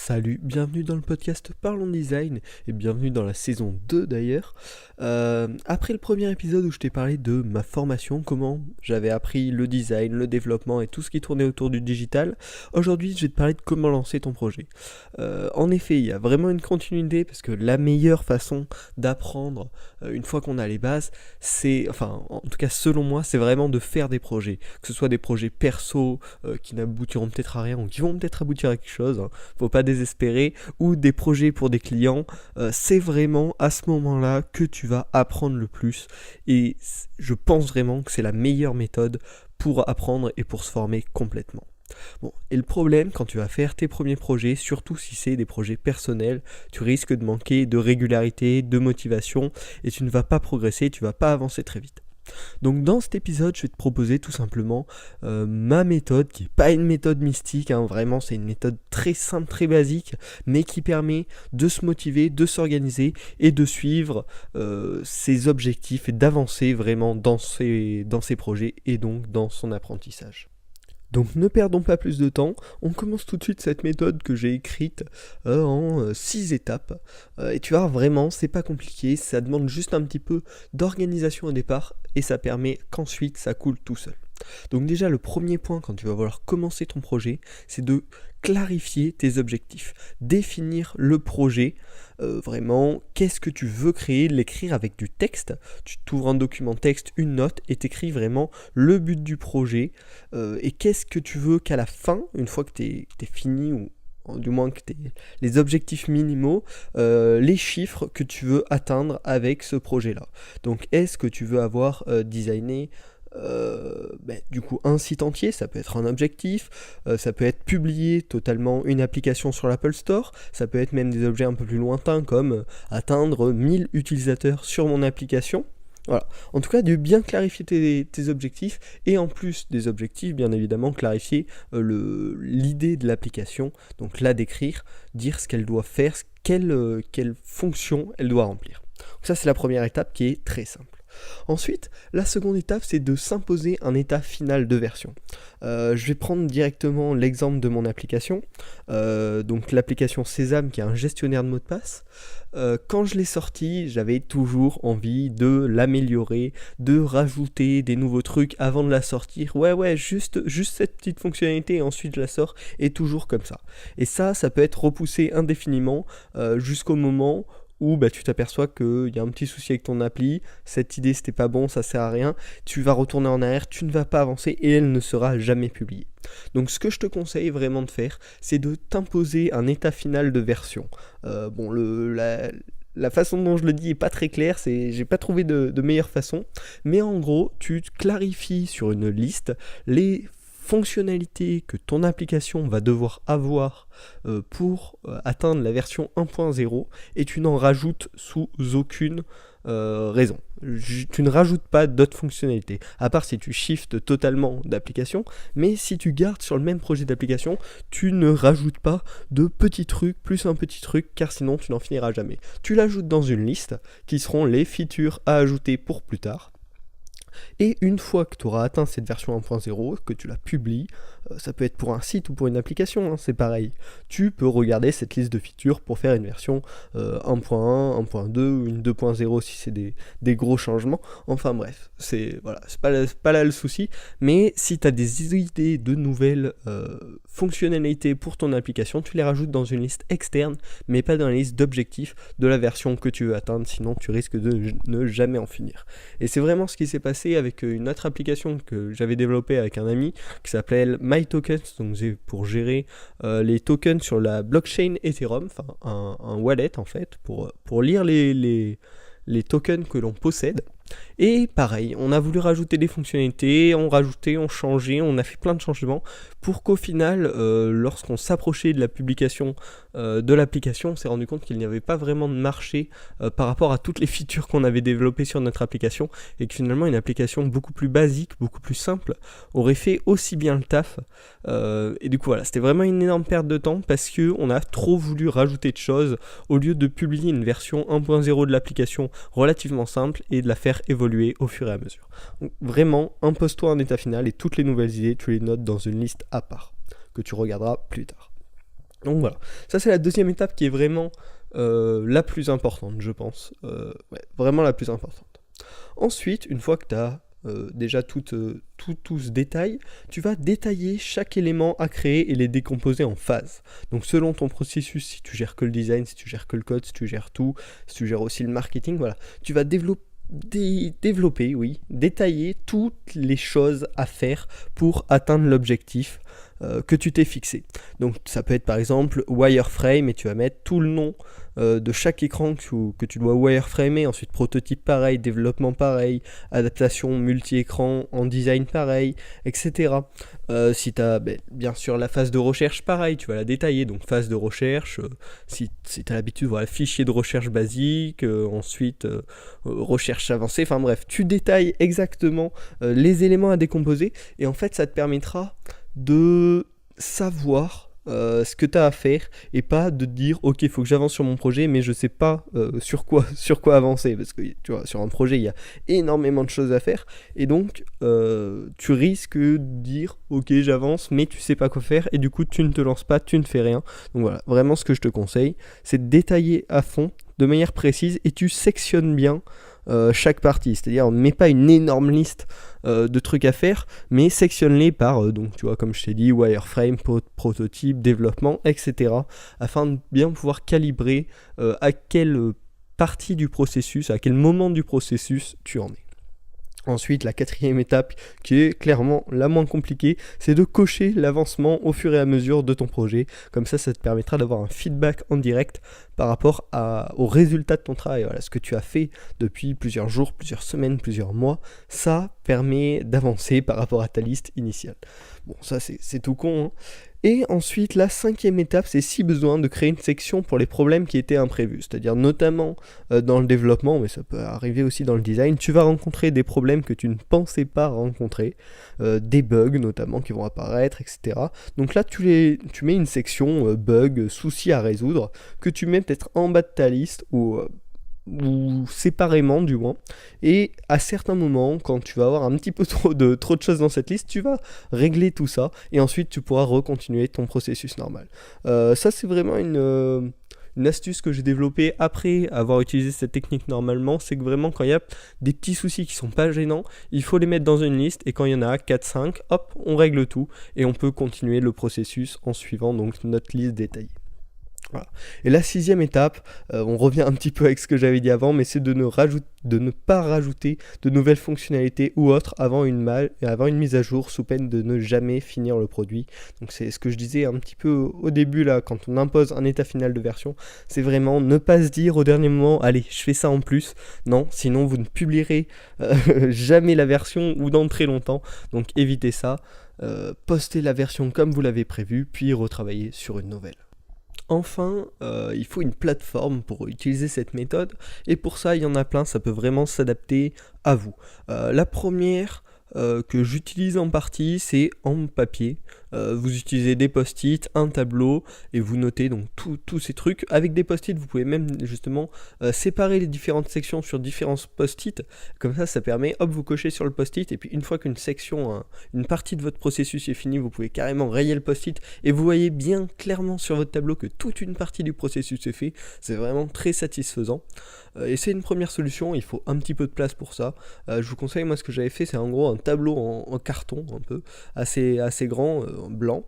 Salut, bienvenue dans le podcast Parlons Design et bienvenue dans la saison 2 d'ailleurs. Après le premier épisode où je t'ai parlé de ma formation, comment j'avais appris le design, le développement et tout ce qui tournait autour du digital, aujourd'hui je vais te parler de comment lancer ton projet. En effet, il y a vraiment une continuité parce que la meilleure façon d'apprendre une fois qu'on a les bases, en tout cas selon moi, c'est vraiment de faire des projets. Que ce soit des projets perso qui n'aboutiront peut-être à rien ou qui vont peut-être aboutir à quelque chose, hein. Faut pas désespérer, ou des projets pour des clients, c'est vraiment à ce moment-là que tu vas apprendre le plus et je pense vraiment que c'est la meilleure méthode pour apprendre et pour se former complètement. Bon, et le problème quand tu vas faire tes premiers projets, surtout si c'est des projets personnels, tu risques de manquer de régularité, de motivation et tu ne vas pas progresser, tu vas pas avancer très vite. Donc dans cet épisode, je vais te proposer tout simplement ma méthode, qui n'est pas une méthode mystique, hein, vraiment c'est une méthode très simple, très basique, mais qui permet de se motiver, de s'organiser et de suivre ses objectifs et d'avancer vraiment dans ses projets et donc dans son apprentissage. Donc ne perdons pas plus de temps, on commence tout de suite cette méthode que j'ai écrite en 6 étapes. Et tu vois, vraiment, c'est pas compliqué, ça demande juste un petit peu d'organisation au départ et ça permet qu'ensuite ça coule tout seul. Donc déjà, le premier point quand tu vas vouloir commencer ton projet, c'est de clarifier tes objectifs, définir le projet, vraiment qu'est-ce que tu veux créer, l'écrire avec du texte, tu t'ouvres un document texte, une note et t'écris vraiment le but du projet et qu'est-ce que tu veux qu'à la fin, une fois que t'es fini ou du moins que les objectifs minimaux, les chiffres que tu veux atteindre avec ce projet-là. Donc est-ce que tu veux avoir designé du coup un site entier, ça peut être un objectif, ça peut être publier totalement une application sur l'Apple Store, ça peut être même des objets un peu plus lointains comme atteindre 1000 utilisateurs sur mon application. Voilà. En tout cas, de bien clarifier tes objectifs et en plus des objectifs, bien évidemment, clarifier l'idée de l'application, donc la décrire, dire ce qu'elle doit faire, quelle fonction elle doit remplir. Donc ça, c'est la première étape qui est très simple. Ensuite, la seconde étape, c'est de s'imposer un état final de version. Je vais prendre directement l'exemple de mon application, donc l'application Sésame qui est un gestionnaire de mots de passe. Quand je l'ai sorti, j'avais toujours envie de l'améliorer, de rajouter des nouveaux trucs avant de la sortir. Juste cette petite fonctionnalité et ensuite je la sors et toujours comme ça. Et ça peut être repoussé indéfiniment jusqu'au moment où tu t'aperçois qu'il y a un petit souci avec ton appli, cette idée c'était pas bon, ça sert à rien, tu vas retourner en arrière, tu ne vas pas avancer et elle ne sera jamais publiée. Donc ce que je te conseille vraiment de faire, c'est de t'imposer un état final de version. La façon dont je le dis est pas très claire, j'ai pas trouvé de meilleure façon, mais en gros, tu clarifies sur une liste les fonctionnalités que ton application va devoir avoir pour atteindre la version 1.0 et tu n'en rajoutes sous aucune raison. Tu ne rajoutes pas d'autres fonctionnalités, à part si tu shiftes totalement d'application, mais si tu gardes sur le même projet d'application, tu ne rajoutes pas de petits trucs plus un petit truc, car sinon tu n'en finiras jamais. Tu l'ajoutes dans une liste qui seront les features à ajouter pour plus tard. Et une fois que tu auras atteint cette version 1.0, que tu la publies, ça peut être pour un site ou pour une application, hein, c'est pareil. Tu peux regarder cette liste de features pour faire une version 1.1, 1.2 ou une 2.0 si c'est des gros changements. Enfin bref, c'est pas là le souci. Mais si tu as des idées de nouvelles fonctionnalités pour ton application, tu les rajoutes dans une liste externe, mais pas dans la liste d'objectifs de la version que tu veux atteindre, sinon tu risques de ne jamais en finir. Et c'est vraiment ce qui s'est passé avec une autre application que j'avais développée avec un ami qui s'appelle MyTokens, donc c'est pour gérer les tokens sur la blockchain Ethereum, enfin un wallet en fait, pour lire les tokens que l'on possède. Et pareil, on a voulu rajouter des fonctionnalités, on rajoutait, on changeait, on a fait plein de changements pour qu'au final, lorsqu'on s'approchait de la publication de l'application, on s'est rendu compte qu'il n'y avait pas vraiment de marché par rapport à toutes les features qu'on avait développées sur notre application et que finalement une application beaucoup plus basique, beaucoup plus simple aurait fait aussi bien le taf. Et du coup voilà, c'était vraiment une énorme perte de temps parce qu'on a trop voulu rajouter de choses au lieu de publier une version 1.0 de l'application relativement simple et de la faire évoluer au fur et à mesure. Donc vraiment, impose-toi un état final et toutes les nouvelles idées, tu les notes dans une liste à part, que tu regarderas plus tard. Donc voilà, ça c'est la deuxième étape qui est vraiment la plus importante, je pense. Ouais, vraiment la plus importante. Ensuite, une fois que tu as déjà tout ce détail, tu vas détailler chaque élément à créer et les décomposer en phases. Donc selon ton processus, si tu gères que le design, si tu gères que le code, si tu gères tout, si tu gères aussi le marketing, voilà, tu vas développer, oui, détailler toutes les choses à faire pour atteindre l'objectif que tu t'es fixé. Donc ça peut être par exemple wireframe et tu vas mettre tout le nom de chaque écran que tu dois wireframer, ensuite prototype pareil, développement pareil, adaptation multi-écran en design pareil, etc. Si tu as bien sûr la phase de recherche pareil, tu vas la détailler, donc phase de recherche, si tu as l'habitude, voilà, fichier de recherche basique, ensuite recherche avancée, enfin bref, tu détailles exactement les éléments à décomposer et en fait ça te permettra de savoir ce que tu as à faire et pas de te dire ok, il faut que j'avance sur mon projet mais je sais pas sur quoi avancer, parce que tu vois, sur un projet il y a énormément de choses à faire et donc tu risques de dire ok, j'avance mais tu sais pas quoi faire et du coup tu ne te lances pas, tu ne fais rien. Donc voilà, vraiment ce que je te conseille, c'est de détailler à fond de manière précise et tu sectionnes bien chaque partie, c'est-à-dire mets pas une énorme liste de trucs à faire, mais sectionne-les par, donc tu vois, comme je t'ai dit, wireframe, prototype, développement, etc. afin de bien pouvoir calibrer à quelle partie du processus, à quel moment du processus tu en es. Ensuite, la quatrième étape, qui est clairement la moins compliquée, c'est de cocher l'avancement au fur et à mesure de ton projet. Comme ça te permettra d'avoir un feedback en direct par rapport au résultat de ton travail. Voilà, ce que tu as fait depuis plusieurs jours, plusieurs semaines, plusieurs mois, ça permet d'avancer par rapport à ta liste initiale. Bon, ça c'est tout con, hein. Et ensuite, la cinquième étape, c'est si besoin de créer une section pour les problèmes qui étaient imprévus. C'est-à-dire notamment dans le développement, mais ça peut arriver aussi dans le design, tu vas rencontrer des problèmes que tu ne pensais pas rencontrer, des bugs notamment qui vont apparaître, etc. Donc là, tu mets une section bugs, soucis à résoudre, que tu mets peut-être en bas de ta liste ou séparément du moins, et à certains moments quand tu vas avoir un petit peu trop de choses dans cette liste, tu vas régler tout ça et ensuite tu pourras recontinuer ton processus normal. Ça c'est vraiment une astuce que j'ai développée après avoir utilisé cette technique normalement, c'est que vraiment quand il y a des petits soucis qui sont pas gênants, il faut les mettre dans une liste et quand il y en a 4-5, hop, on règle tout et on peut continuer le processus en suivant donc notre liste détaillée. Voilà. Et la sixième étape, on revient un petit peu avec ce que j'avais dit avant, mais c'est de ne pas rajouter de nouvelles fonctionnalités ou autres avant une mise à jour, sous peine de ne jamais finir le produit. Donc c'est ce que je disais un petit peu au début là, quand on impose un état final de version, c'est vraiment ne pas se dire au dernier moment, allez, je fais ça en plus. Non, sinon vous ne publierez jamais la version ou dans très longtemps. Donc évitez ça, postez la version comme vous l'avez prévu, puis retravaillez sur une nouvelle. Enfin, il faut une plateforme pour utiliser cette méthode, et pour ça, il y en a plein, ça peut vraiment s'adapter à vous. La première que j'utilise en partie, c'est en papier. Vous utilisez des post-it, un tableau, et vous notez donc tous ces trucs. Avec des post-it, vous pouvez même justement séparer les différentes sections sur différents post-it. Comme ça permet, hop, vous cochez sur le post-it, et puis une fois qu'une section, une partie de votre processus est finie, vous pouvez carrément rayer le post-it, et vous voyez bien clairement sur votre tableau que toute une partie du processus est fait. C'est vraiment très satisfaisant. Et c'est une première solution, il faut un petit peu de place pour ça. Je vous conseille, moi ce que j'avais fait, c'est en gros un tableau en carton, un peu, assez grand, blanc,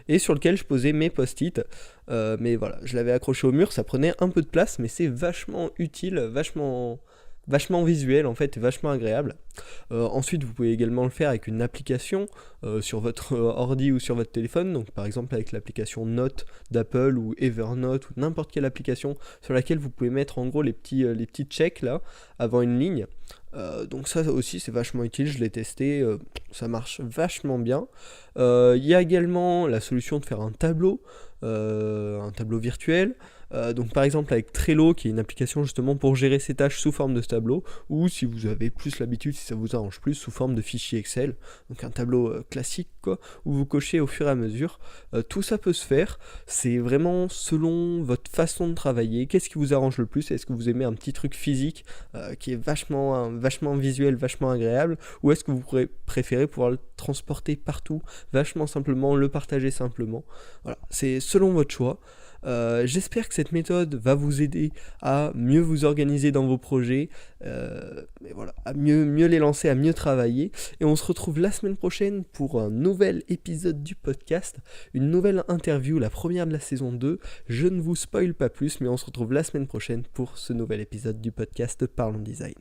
et sur lequel je posais mes post-it. Mais voilà, je l'avais accroché au mur, ça prenait un peu de place, mais c'est vachement utile, vachement visuel en fait, et vachement agréable. Ensuite, vous pouvez également le faire avec une application sur votre ordi ou sur votre téléphone, donc par exemple avec l'application Note d'Apple ou Evernote ou n'importe quelle application sur laquelle vous pouvez mettre en gros les petits checks là avant une ligne. Donc ça aussi c'est vachement utile, je l'ai testé, ça marche vachement bien. Il y a également la solution de faire un tableau virtuel. Donc par exemple avec Trello, qui est une application justement pour gérer ses tâches sous forme de tableau, ou si vous avez plus l'habitude, si ça vous arrange plus, sous forme de fichier Excel, donc un tableau classique quoi, où vous cochez au fur et à mesure. Tout ça peut se faire, c'est vraiment selon votre façon de travailler, qu'est-ce qui vous arrange le plus, est-ce que vous aimez un petit truc physique qui est vachement visuel, vachement agréable, ou est-ce que vous préférez pouvoir le transporter partout, vachement simplement, le partager simplement. Voilà, c'est selon votre choix. J'espère que cette méthode va vous aider à mieux vous organiser dans vos projets, et voilà, à mieux les lancer, à mieux travailler. Et on se retrouve la semaine prochaine pour un nouvel épisode du podcast, une nouvelle interview, la première de la saison 2. Je ne vous spoil pas plus, mais on se retrouve la semaine prochaine pour ce nouvel épisode du podcast Parlons Design.